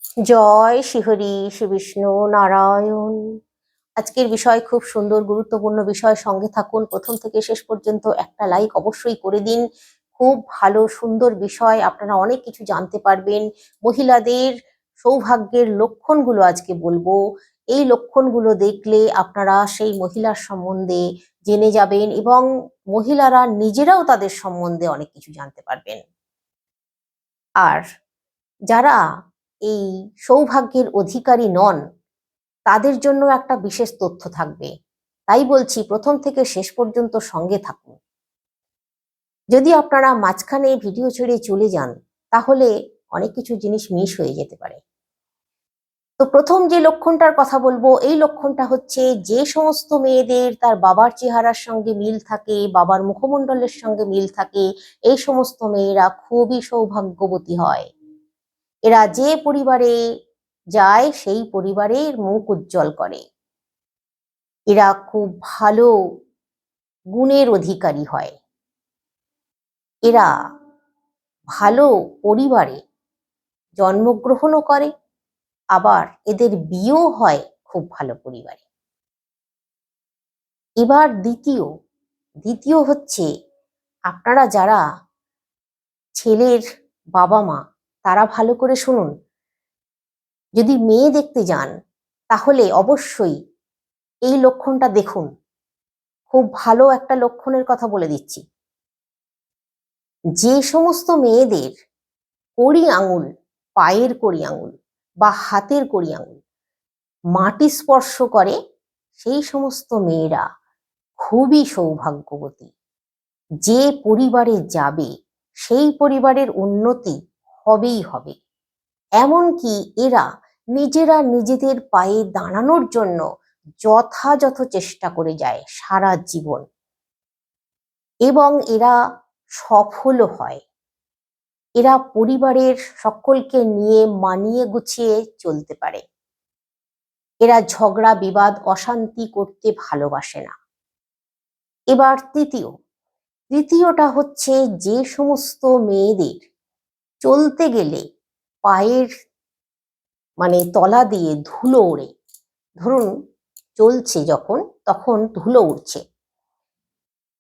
জয় শ্রীহরি শ্রী বিষ্ণু নারায়ণ। আজকের বিষয় খুব সুন্দর, গুরুত্বপূর্ণ বিষয়। সঙ্গে থাকুন, প্রথম থেকে শেষ পর্যন্ত একটা লাইক অবশ্যই করে দিন। খুব ভালো সুন্দর বিষয়, আপনারা অনেক কিছু জানতে পারবেন। মহিলাদের সৌভাগ্যের লক্ষণগুলো আজকে বলবো। এই লক্ষণগুলো দেখলে আপনারা সেই মহিলার সম্বন্ধে জেনে যাবেন এবং মহিলারা নিজেরাও তাদের সম্বন্ধে অনেক কিছু জানতে পারবেন। আর যারা এই সৌভাগ্যের অধিকারী নন তাদের জন্য একটা বিশেষ তথ্য থাকবে। তাই বলছি, প্রথম থেকে শেষ পর্যন্ত সঙ্গে থাকুন। যদি আপনারা মাঝখানে ভিডিও ছেড়ে চলে যান তাহলে অনেক কিছু জিনিস মিস হয়ে যেতে পারে। তো প্রথম যে লক্ষণটার কথা বলবো, এই লক্ষণটা হচ্ছে যে সমস্ত মেয়েদের তার বাবার চেহারার সঙ্গে মিল থাকে, বাবার মুখমণ্ডলের সঙ্গে মিল থাকে, এই সমস্ত মেয়েরা খুবই সৌভাগ্যবতী হয়। এরা যে পরিবারে যায় সেই পরিবারের মুখ উজ্জ্বল করে। এরা খুব ভালো গুণের অধিকারী হয়। এরা ভালো পরিবারে জন্মগ্রহণও করে, আবার এদের বিয়েও হয় খুব ভালো পরিবারে। এবার দ্বিতীয় হচ্ছে, আপনারা যারা ছেলের বাবা মা তারা ভালো করে শুনুন। যদি মেয়ে দেখতে যান তাহলে অবশ্যই এই লক্ষণটা দেখুন। খুব ভালো একটা লক্ষণের কথা বলে দিচ্ছি। যে সমস্ত মেয়েদের কড়ি আঙুল, পায়ের কড়ি আঙুল বা হাতের কড়ি আঙুল মাটি স্পর্শ করে, সেই সমস্ত মেয়েরা খুবই সৌভাগ্যবতী। যে পরিবারে যাবে সেই পরিবারের উন্নতি হবেই হবে। এমনকি এরা নিজেরা নিজেদের পায়ে দাঁড়ানোর জন্য যথাযথ চেষ্টা করে যায় সারা জীবন, এবং এরা সফল হয়। এরা পরিবারের সকলকে নিয়ে মানিয়ে গুছিয়ে চলতে পারে। এরা ঝগড়া বিবাদ অশান্তি করতে ভালোবাসে না। এবার তৃতীয়টা হচ্ছে, যে সমস্ত মেয়েদের চলতে গেলে পায়ের তলা দিয়ে ধুলো ওড়ে, ধরুন চলছে যখন তখন ধুলো উড়ছে,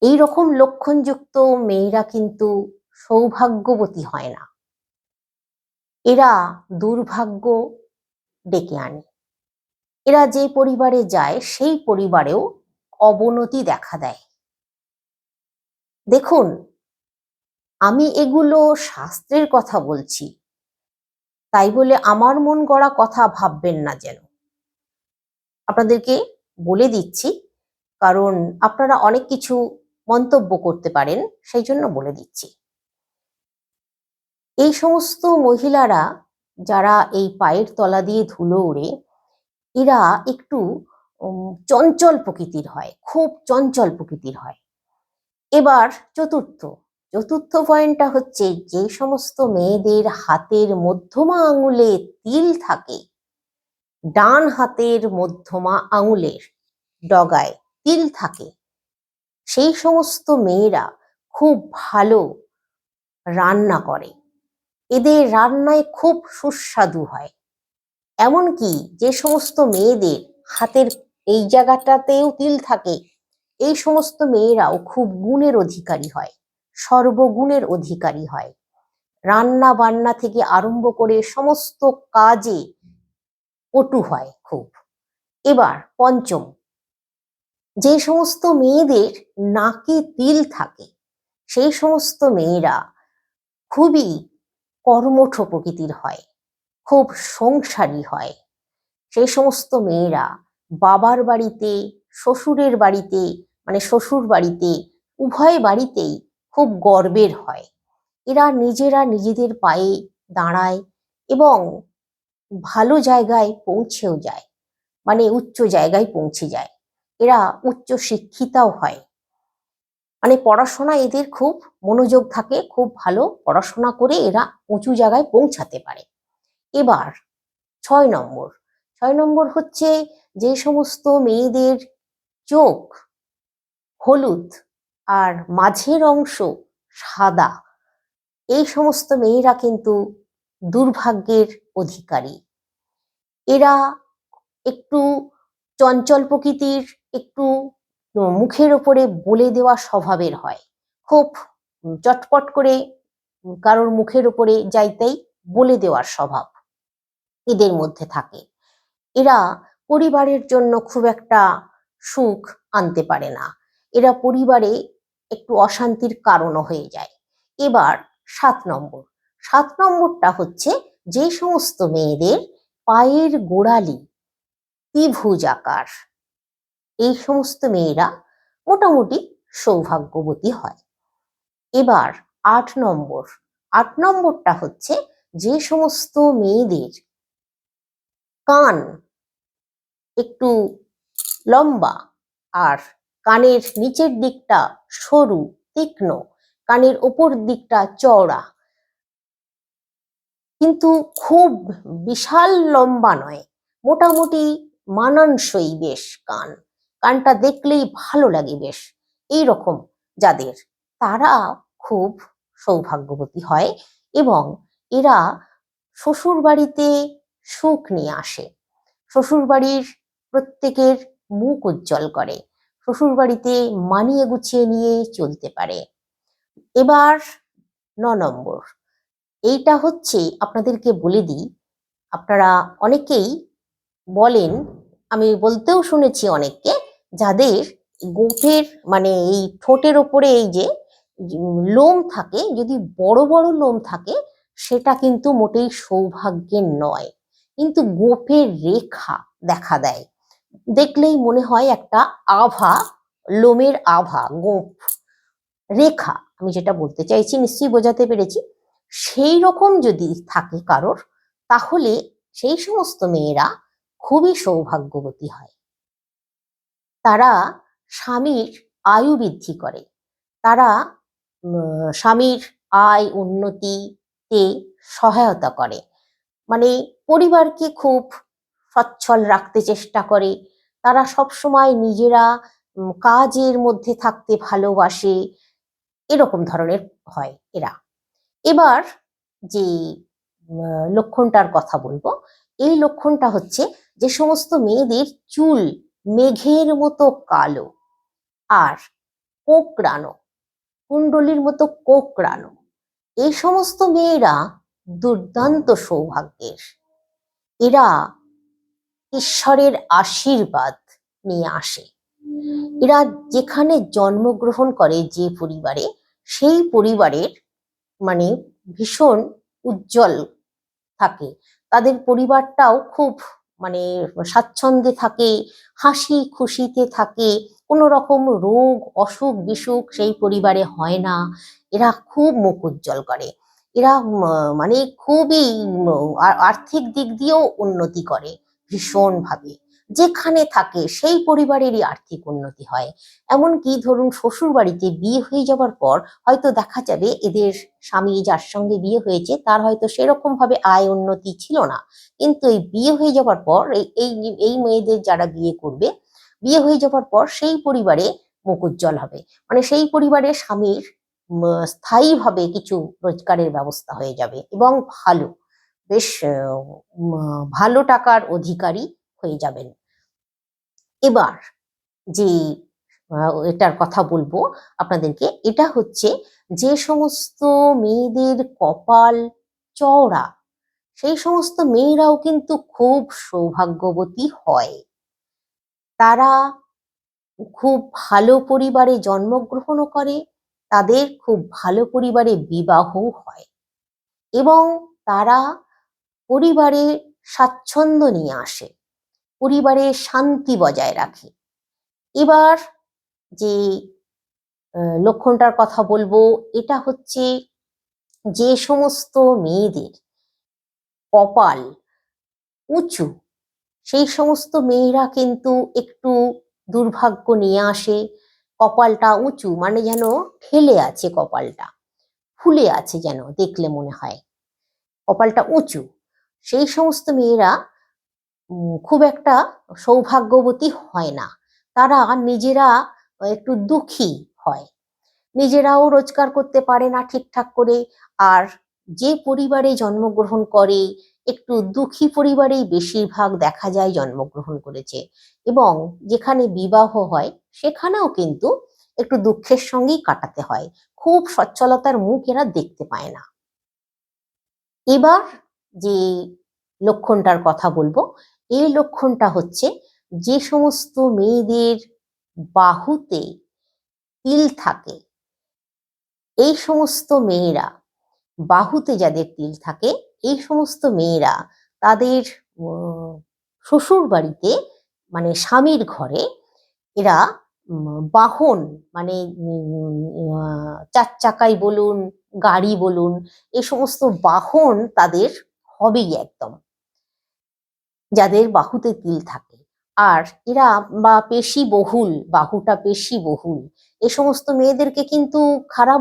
এই রকম লক্ষণযুক্ত মেয়েরা কিন্তু সৌভাগ্যবতী হয় না। এরা দুর্ভাগ্য ডেকে আনে। এরা যে পরিবারে যায় সেই পরিবারেও অবনতি দেখা দেয়। দেখুন, আমি এগুলো শাস্ত্রের কথা বলছি, তাই বলে আমার মন গড়া কথা ভাববেন না যেন। আপনাদেরকে বলে দিচ্ছি, কারণ আপনারা অনেক কিছু মন্তব্য করতে পারেন, সেই জন্য বলে দিচ্ছি। এই সমস্ত মহিলারা যারা এই পায়ের তলা দিয়ে ধুলো ওড়ে, এরা একটু চঞ্চল প্রকৃতির হয়, খুব চঞ্চল প্রকৃতির হয়। এবার চতুর্থ পয়েন্টটা হচ্ছে, যে সমস্ত মেয়েদের হাতের মধ্যমা আঙুলে তিল থাকে, ডান হাতের মধ্যমা আঙুলের ডগায় তিল থাকে, সেই সমস্ত মেয়েরা খুব ভালো রান্না করে। এদের রান্নায় খুব সুস্বাদু হয়। এমনকি যে সমস্ত মেয়েদের হাতের এই জায়গাটাতেও তিল থাকে, এই সমস্ত মেয়েরাও খুব গুণের অধিকারী হয়, সর্বগুণের অধিকারী হয়। রান্না বান্না থেকে আরম্ভ করে সমস্ত কাজে পটু হয় খুব। এবার পঞ্চম, যে সমস্ত মেয়েদের নাকে তিল থাকে সেই সমস্ত মেয়েরা খুবই কর্মঠ প্রকৃতির হয়, খুব সংসারী হয়। সেই সমস্ত মেয়েরা বাবার বাড়িতে, শ্বশুরের বাড়িতে, শ্বশুর বাড়িতে, উভয় বাড়িতেই খুব গর্বের হয়। এরা নিজেরা নিজেদের পায়ে দাঁড়ায় এবং ভালো জায়গায় পৌঁছেও যায়, উচ্চ জায়গায় পৌঁছে যায়। এরা উচ্চ শিক্ষিতাও হয়, পড়াশোনা এদের খুব মনোযোগ থাকে, খুব ভালো পড়াশোনা করে এরা উঁচু জায়গায় পৌঁছাতে পারে। এবার 6 নম্বর হচ্ছে, যে সমস্ত মেয়েদের চোখ হলুদ আর মাঝের অংশ সাদা, এই সমস্ত মেয়েরা কিন্তু দুর্ভাগ্যের অধিকারী। এরা একটু চঞ্চল প্রকৃতির, একটু মুখের ওপরে বলে দেওয়া স্বভাবের হয়। খুব চটপট করে কারোর মুখের ওপরে যাইতেই বলে দেওয়ার স্বভাব এদের মধ্যে থাকে। এরা পরিবারের জন্য খুব একটা সুখ আনতে পারে না। এরা পরিবারে একটু অশান্তির কারণও হয়ে যায়। এবার 7 নম্বর। 7 নম্বরটা হচ্ছে যে সমস্ত মেয়েদের পায়ের গোড়ালি ত্রিভুজ আকার, এই সমস্ত মেয়েরা মোটামুটি সৌভাগ্যবতী হয়। এবার 8 নম্বর। 8 নম্বরটা হচ্ছে যে সমস্ত মেয়েদের কান একটু লম্বা আর কানের নিচের দিকটা সরু তীক্ষ্ণ, কানের ওপর দিকটা চওড়া, কিন্তু খুব বিশাল লম্বা নয়, মোটামুটি মানানসই বেশ কানটা দেখলেই ভালো লাগে বেশ, এই রকম যাদের, তারা খুব সৌভাগ্যবতী হয় এবং এরা শ্বশুর বাড়িতে সুখ নিয়ে আসে। শ্বশুর বাড়ির প্রত্যেকের মুখ উজ্জ্বল করে, শ্বশুর বাড়িতে মানিয়ে গুছিয়ে নিয়ে চলতে পারে। এবার 9 নম্বর। এইটা হচ্ছে আপনাদেরকে বলে দিই, আপনারা অনেকেই বলেন, আমি বলতেও শুনেছি অনেককে, যাদের গোঁফের মানে এই ঠোঁটের ওপরে এই যে লোম থাকে, যদি বড় বড় লোম থাকে সেটা কিন্তু মোটেই সৌভাগ্যের নয়, কিন্তু গোঁফের রেখা দেখা দেয়, দেখলেই মনে হয় একটা আভা, লোমের আভা, গোঁফ রেখা, আমি যেটা বলতে চাইছি নিশ্চয়ই বোঝাতে পেরেছি। সেই রকম যদি থাকে কারোর, তাহলে সেই সমস্ত মেয়েরা খুবই সৌভাগ্যবতী হয়। তারা স্বামীর আয়ু বৃদ্ধি করে, তারা স্বামীর আয় উন্নতিতে সহায়তা করে, মানে পরিবারকে খুব সচ্ছল রাখতে চেষ্টা করে। তারা সবসময় নিজেরা কাজের মধ্যে থাকতে ভালোবাসে, এরকম ধরনের হয় এরা। এবার যে লক্ষণটার কথা বলবো, এই লক্ষণটা হচ্ছে যে সমস্ত মেয়েদের চুল মেঘের মতো কালো আর কোঁকড়ানো, কুণ্ডলির মতো কোঁকড়ানো, এই সমস্ত মেয়েরা দুর্দান্ত সৌভাগ্যের। এরা ঈশ্বরের আশীর্বাদ নিয়ে আসে। এরা যেখানে জন্মগ্রহণ করে, যে পরিবারে, সেই পরিবারের মানে ভীষণ উজ্জ্বল থাকে, তাদের পরিবারটাও খুব মানে স্বাচ্ছন্দ্যে থাকে, হাসি খুশিতে থাকে, কোনো রকম রোগ অসুখ বিসুখ সেই পরিবারে হয় না। এরা খুব মুখ উজ্জ্বল করে, এরা মানে খুবই আর্থিক দিক দিয়েও উন্নতি করে ভীষণভাবে, যেখানে থাকে সেই পরিবারেরই আর্থিক উন্নতি হয়। এমনকি ধরুন শ্বশুর বাড়িতে বিয়ে হয়ে যাবার পর হয়তো দেখা যাবে এদের স্বামী যার সঙ্গে বিয়ে হয়েছে তার হয়তো সেরকম ভাবে আয় উন্নতি ছিল না, কিন্তু এই বিয়ে হয়ে যাবার পর এই এই মেয়েদের যারা বিয়ে করবে, বিয়ে হয়ে যাবার পর সেই পরিবারে মুখ উজ্জ্বল হবে, মানে সেই পরিবারে স্বামীর স্থায়ীভাবে কিছু রোজগারের ব্যবস্থা হয়ে যাবে এবং ভালো, বেশ ভালো টাকার অধিকারী হয়ে যাবেন। এবার যে এটার কথা বলবো আপনাদেরকে, এটা হচ্ছে যে সমস্ত মেয়েদের কপাল চওড়া, সেই সমস্ত মেয়েরাও কিন্তু খুব সৌভাগ্যবতী হয়। তারা খুব ভালো পরিবারে জন্মগ্রহণও করে, তাদের খুব ভালো পরিবারে বিবাহও হয় এবং তারা পরিবারে স্বাচ্ছন্দ্য নিয়ে আসে, পরিবারে শান্তি বজায় রাখে। এবার যে লক্ষণটার কথা বলবো, এটা হচ্ছে যে সমস্ত মেয়েদের কপাল উঁচু, সেই সমস্ত মেয়েরা কিন্তু একটু দুর্ভাগ্য নিয়ে আসে। কপালটা উঁচু মানে যেন ঠেলে আছে, কপালটা ফুলে আছে যেন দেখলে মনে হয়, কপালটা উঁচু, সেই সমস্ত মেয়েরা খুব একটা সৌভাগ্যবতী হয় না। তারা নিজেরা একটু দুঃখী হয়, নিজেরাও রোজগার করতে পারে না ঠিকঠাক করে, আর যে পরিবারে জন্মগ্রহণ করে একটু দুঃখী পরিবারেই বেশিরভাগ দেখা যায় জন্মগ্রহণ করেছে, এবং যেখানে বিবাহ হয় সেখানেও কিন্তু একটু দুঃখের সঙ্গেই কাটাতে হয়, খুব সচ্ছলতার মুখ এরা দেখতে পায় না। এবার যে লক্ষণটার কথা বলবো, এই লক্ষণটা হচ্ছে যে সমস্ত মেয়েদের বাহুতে তিল থাকে, এই সমস্ত মেয়েরা, বাহুতে যাদের তিল থাকে এই সমস্ত মেয়েরা তাদের শ্বশুর বাড়িতে মানে স্বামীর ঘরে এরা বাহন মানে চার চাকাই বলুন, গাড়ি বলুন, এই সমস্ত বাহন তাদের হবেই একদম, যাদের বাহুতে তিল থাকে। আর এরা বা পেশি বহুল, বাহুটা পেশি বহুল, এ সমস্ত মেয়েদেরকে কিন্তু খারাপ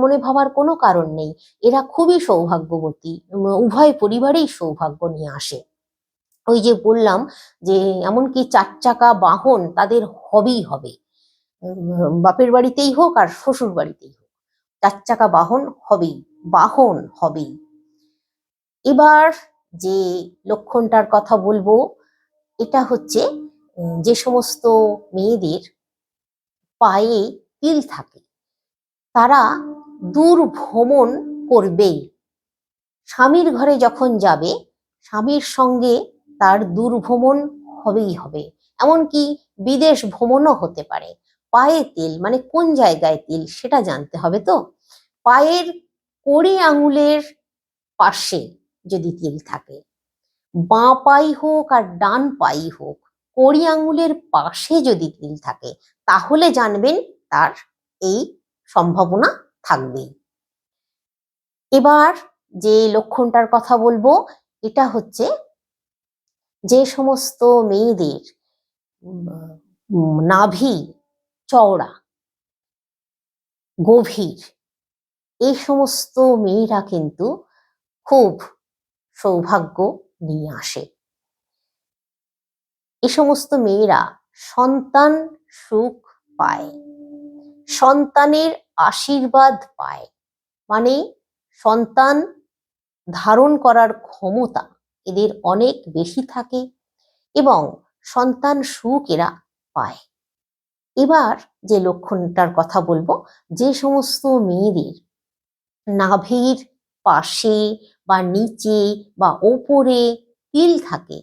মনে ভাবার কোনো কারণ নেই। এরা খুবই সৌভাগ্যবতী, উভয় পরিবারেই সৌভাগ্য নিয়ে আসে। ওই যে বললাম যে এমনকি চার চাকা বাহন তাদের হবেই হবে, বাপের বাড়িতেই হোক আর শ্বশুর বাড়িতেই হোক, চার চাকা বাহন হবেই, বাহন হবেই। এবার যে লক্ষণটার কথা বলবো, এটা হচ্ছে যে সমস্ত মেয়েদের পায়ে তিল থাকে তারা দূর ভ্রমণ করবেই। স্বামীর ঘরে যখন যাবে স্বামীর সঙ্গে তার দূর ভ্রমণ হবেই হবে, এমনকি বিদেশ ভ্রমণও হতে পারে। পায়ে তিল মানে কোন জায়গায় তিল সেটা জানতে হবে। তো পায়ের কড়ি আঙুলের পাশে যদি তিল থাকে, বাঁ পাই হোক আর ডান পাই হোক, কড়ি আঙুলের পাশে যদি তিল থাকে, তাহলে জানবেন তার এই সম্ভাবনা থাকবেই। এবার যে লক্ষণটার কথা বলবো, এটা হচ্ছে যে সমস্ত মেয়েদের নাভি চওড়া, গভীর, এই সমস্ত মেয়েরা কিন্তু খুব সৌভাগ্য নিয়ে আসে। এ সমস্ত মেয়েরা সন্তান সুখ পায়, সন্তানের আশীর্বাদ পায়, মানে সন্তান ধারণ করার ক্ষমতা এদের অনেক বেশি থাকে এবং সন্তান সুখ এরা পায়। এবার যে লক্ষণটার কথা বলবো, যে সমস্ত মেয়েদের নাভির পাশে বা নিচে বা ওপরে তিল থাকে,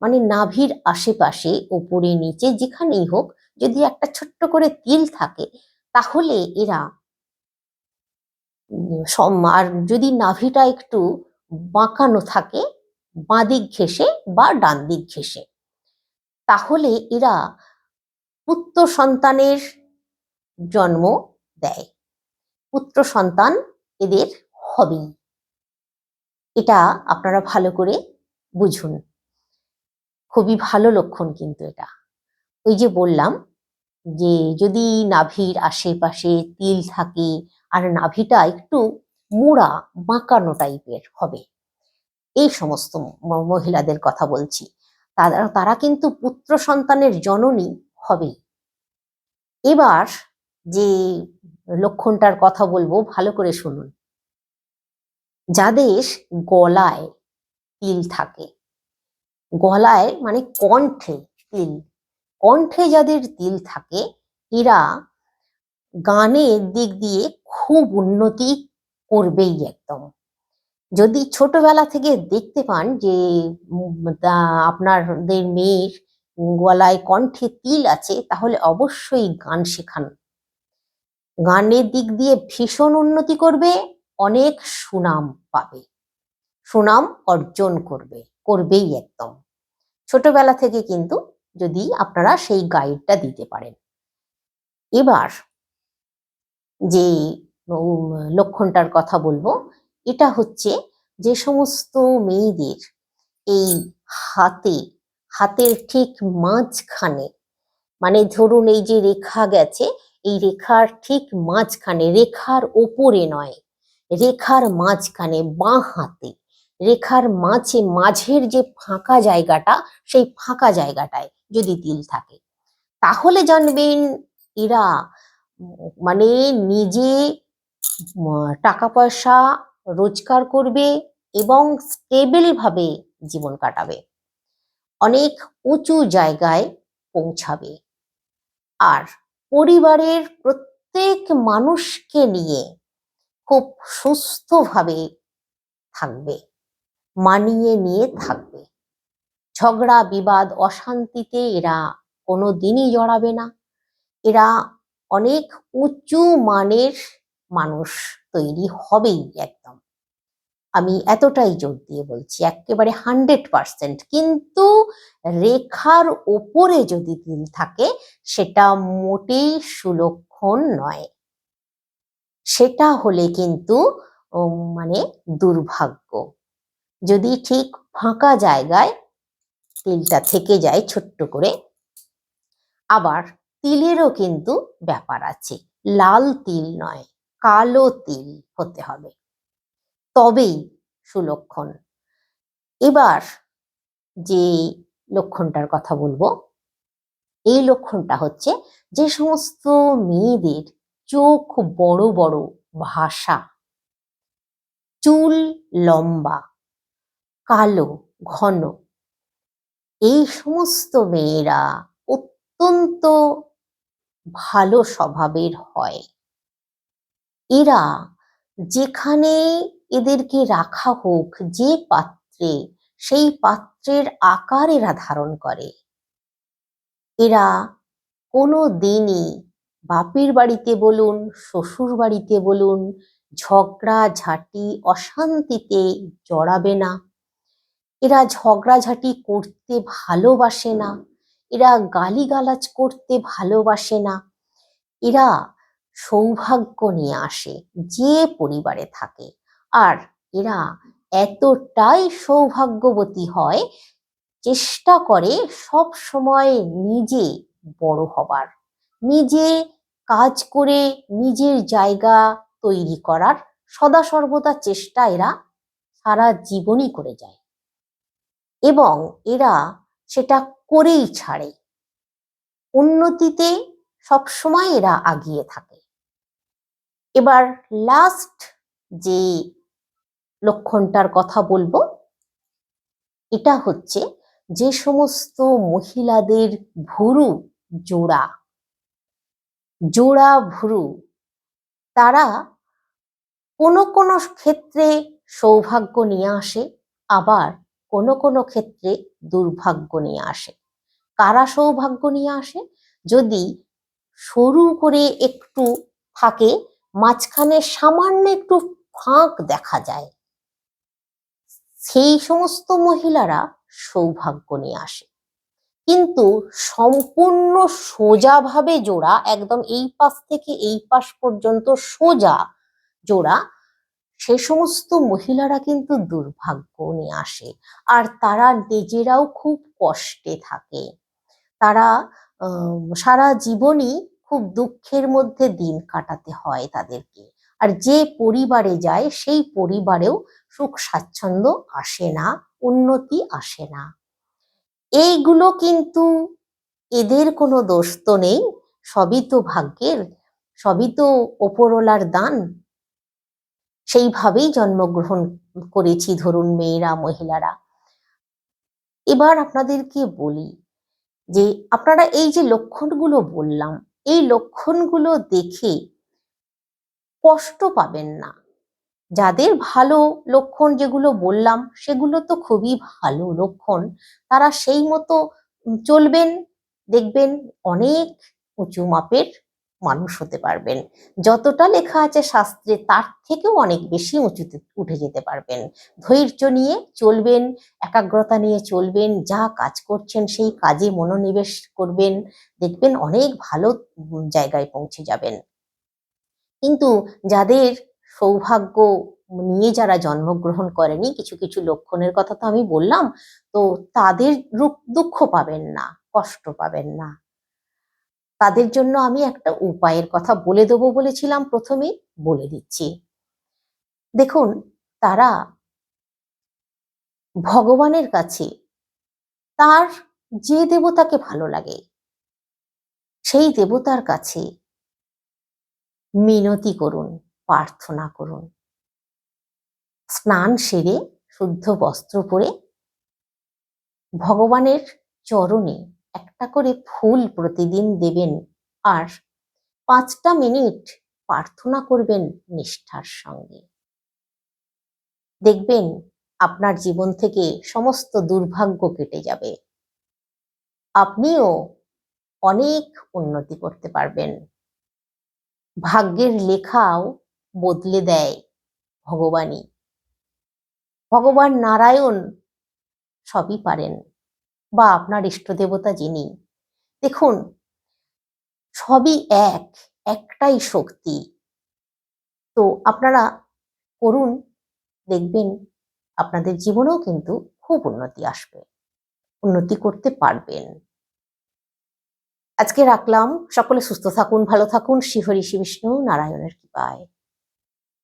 মানে নাভির আশেপাশে ওপরে নিচে যেখানেই হোক যদি একটা ছোট্ট করে তিল থাকে, তাহলে এরা আর যদি নাভিটা একটু বাঁকানো থাকে বাঁদিক ঘেঁষে বা ডান দিক ঘেঁষে, তাহলে এরা পুত্র সন্তানের জন্ম দেয়, পুত্র সন্তান এদের হবেই। এটা আপনারা ভালো করে বুঝুন, খুবই ভালো লক্ষণ কিন্তু এটা। ওই যে বললাম যে যদি নাভির আশেপাশে তিল থাকে আর নাভিটা একটু মোড়া বাঁকানো টাইপের হবে, এই সমস্ত মহিলাদের কথা বলছি, তারা কিন্তু পুত্র সন্তানের জননী হবে। এবার যে লক্ষণটার কথা বলবো ভালো করে শুনুন, যাদের গলায় তিল থাকে, গলায় মানে কণ্ঠে তিল, কণ্ঠে যাদের তিল থাকে এরা গানের দিক দিয়ে খুব উন্নতি করবেই একদম। যদি ছোটবেলা থেকে দেখতে পান যে আপনাদের মেয়ের গলায় কণ্ঠে তিল আছে, তাহলে অবশ্যই গান শেখান, গানের দিক দিয়ে ভীষণ উন্নতি করবে, অনেক সুনাম পাবে, সুনাম অর্জন করবেই একদম ছোটবেলা থেকে, কিন্তু যদি আপনারা সেই গাইডটা দিতে পারেন। এবার যে লক্ষণটার কথা বলবো, এটা হচ্ছে যে সমস্ত মেয়েদের এই হাতের ঠিক মাঝখানে, মানে ধরুন এই যে রেখা গেছে, এই রেখার ঠিক মাঝখানে, রেখার ওপরে নয়, রেখার মাঝখানে বাঁ হাতে রেখার মাঝের যে ফাঁকা জায়গাটা, সেই ফাঁকা জায়গাটায় যদি তিল থাকে, তাহলে জানবেন এরা মানে নিজে টাকা পয়সা রোজগার করবে, এবং স্টেবল ভাবে জীবন কাটাবে, অনেক উঁচু জায়গায় পৌঁছাবে, আর পরিবারের প্রত্যেক মানুষকে নিয়ে খুব সুস্থভাবে থাকবে, মানিয়ে নিয়ে থাকবে। ঝগড়া বিবাদ অশান্তিতে এরা কোনোদিনই জড়াবে না। এরা অনেক উঁচু মানের মানুষ তৈরি হবেই একদম। আমি এতটাই জোর দিয়ে বলছি, একেবারে 100%। কিন্তু রেখার ওপরে যদি তিল থাকে সেটা মোটেই সুলক্ষণ নয়। সেটা হলে কিন্তু মানে দুর্ভাগ্য। যদি ঠিক ফাঁকা জায়গায় তিলটা থেকে যায় ছোট্ট করে। আবার তিলেরও কিন্তু ব্যাপার আছে, লাল তিল নয়, কালো তিল হতে হবে, তবেই সুলক্ষণ। এবার যে লক্ষণটার কথা বলবো, এই লক্ষণটা হচ্ছে যে সমস্ত মেয়েদের চোখ বড় বড়, ভাসা, চুল লম্বা, কালো, ঘন, এই সমস্ত মেয়েরা অত্যন্ত ভালো স্বভাবের হয়। এরা যেখানে এদেরকে রাখা হোক, যে পাত্রে, সেই পাত্রের আকার এরা ধারণ করে। এরা কোনো দিনই বাপের বাড়িতে বলুন, শ্বশুর বাড়িতে বলুন, ঝগড়া ঝাঁটি অশান্তিতে জড়াবে না। এরা ঝগড়াঝাঁটি করতে ভালোবাসে না, এরা গালিগালাজ করতে ভালোবাসে না। এরা সৌভাগ্য নিয়ে আসে যে পরিবারে থাকে, আর এরা এতটাই সৌভাগ্যবতী হয়, চেষ্টা করে সব সময় নিজে বড় হবার, নিজে কাজ করে নিজের জায়গা তৈরি করার সদা সর্বদা চেষ্টা এরা সারা জীবনই করে যায়, এবং এরা সেটা করেই ছাড়ে। উন্নতিতে সবসময় এরা আগিয়ে থাকে। এবার লাস্ট যে লক্ষণটার কথা বলবো, এটা হচ্ছে যে সমস্ত মহিলাদের ভুরু জোড়া, জোড়া ভুরু, তারা কোনো কোনো ক্ষেত্রে সৌভাগ্য নিয়ে আসে, আবার কোনো কোনো ক্ষেত্রে দুর্ভাগ্য নিয়ে আসে। কারা সৌভাগ্য নিয়ে আসে? যদি সরু করে একটু থাকে, মাঝখানে সামান্য একটু ফাঁক দেখা যায়, সেই সমস্ত মহিলারা সৌভাগ্য নিয়ে আসে। কিন্তু সম্পূর্ণ সোজাভাবে জোড়া, একদম এই পাশ থেকে এই পাশ পর্যন্ত সোজা জোড়া, সে সমস্ত মহিলারা কিন্তু দুর্ভাগ্য নিয়ে আসে। আর তারা নিজেরাও খুব কষ্টে থাকে। তারা সারা জীবনই খুব দুঃখের মধ্যে দিন কাটাতে হয় তাদেরকে। আর যে পরিবারে যায় সেই পরিবারেও সুখ স্বাচ্ছন্দ্য আসে না, উন্নতি আসে না। এইগুলো কিন্তু এদের কোনো দোষ তো নেই, সবই তো ভাগ্যের, সবই তো ওপরওয়ালার দান। সেইভাবেই জন্মগ্রহণ করেছি ধরুন মেয়েরা, মহিলারা। এবার আপনাদেরকে বলি যে আপনারা এই যে লক্ষণগুলো বললাম, এই লক্ষণগুলো দেখে কষ্ট পাবেন না। যাদের ভালো লক্ষণ যেগুলো বললাম সেগুলো তো খুবই ভালো লক্ষণ, তারা সেই মতো চলবেন, দেখবেন অনেক উঁচু মাপের মানুষ হতে পারবেন। যতটা লেখা আছে শাস্ত্রে তার থেকেও অনেক বেশি উঁচুতে উঠে যেতে পারবেন। ধৈর্য নিয়ে চলবেন, একাগ্রতা নিয়ে চলবেন, যা কাজ করছেন সেই কাজে মনোনিবেশ করবেন, দেখবেন অনেক ভালো জায়গায় পৌঁছে যাবেন। কিন্তু যাদের সৌভাগ্য নিয়ে যারা জন্মগ্রহণ করেনি, কিছু কিছু লক্ষণের কথা তো আমি বললাম, তো তাদের দুঃখ পাবেন না, কষ্ট পাবেন না। তাদের জন্য আমি একটা উপায়ের কথা বলে দেবো বলেছিলাম, প্রথমেই বলে দিচ্ছি। দেখুন, তারা ভগবানের কাছে তার যে দেবতাকে ভালো লাগে সেই দেবতার কাছে মিনতি করুন, প্রার্থনা করুন। স্নান সেরে শুদ্ধ বস্ত্র পরে ভগবানের চরণে একটা করে ফুল প্রতিদিন দেবেন আর 5টা মিনিট প্রার্থনা করবেন নিষ্ঠার সঙ্গে। দেখবেন আপনার জীবন থেকে সমস্ত দুর্ভাগ্য কেটে যাবে, আপনিও অনেক উন্নতি করতে পারবেন। ভাগ্যের লেখাও বদলে দেয় ভগবানই। ভগবান নারায়ণ সবই পারেন, বা আপনার ইষ্ট দেবতা যিনি, দেখুন সবই একটাই শক্তি। তো আপনারা করুন, দেখবেন আপনাদের জীবনেও কিন্তু খুব উন্নতি আসবে, উন্নতি করতে পারবেন। আজকে রাখলাম, সকলে সুস্থ থাকুন, ভালো থাকুন, শ্রী হরি শ্রী বিষ্ণু নারায়ণের কৃপায়।